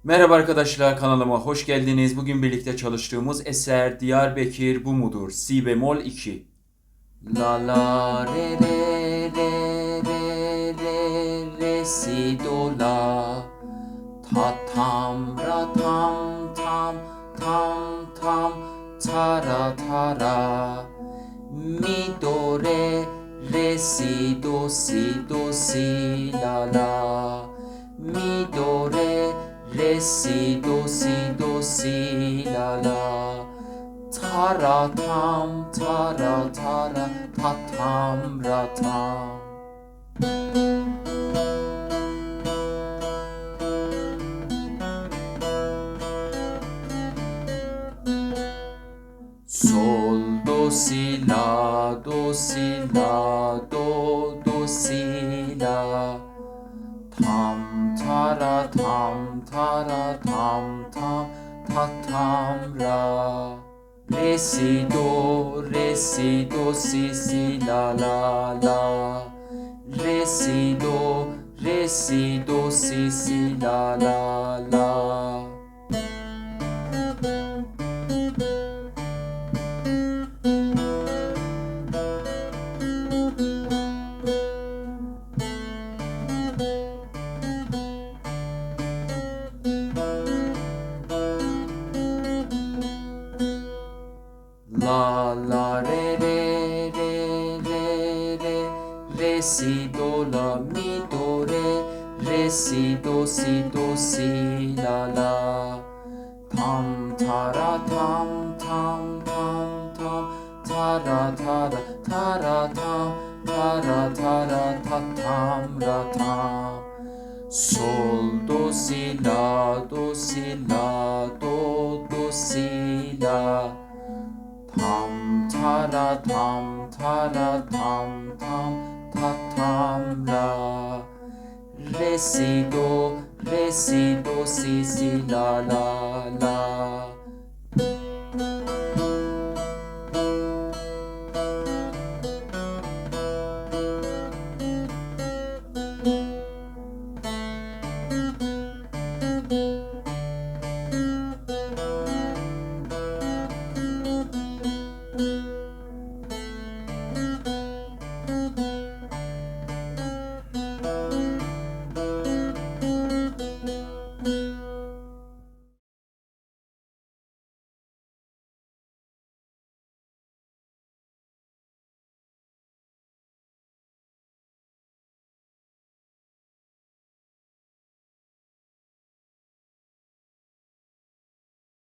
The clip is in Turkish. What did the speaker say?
Merhaba arkadaşlar, kanalıma hoş geldiniz. Bugün birlikte çalıştığımız eser Diyarbakır bu mudur? Si bemol 2. La la re re re re re re si do la. Ta tam ra tam tam tam tam ta ra ta ra. Mi do re si la la. Mi do si la la. Tara tam tara tara ta tam ra tam. Sol do si la do si la do si la. Tam tara tam tara tam tam ta tam ra. Re si la la la. Re si la la la. La la re si do la mi do re si la la. Tam tara tam tam tam tam tara tara tara tam tara tara ta tam ra tam. Sol do si la do si la do si la. Tam tara tam tara tam tam ta tam ra. Re si do si la la la.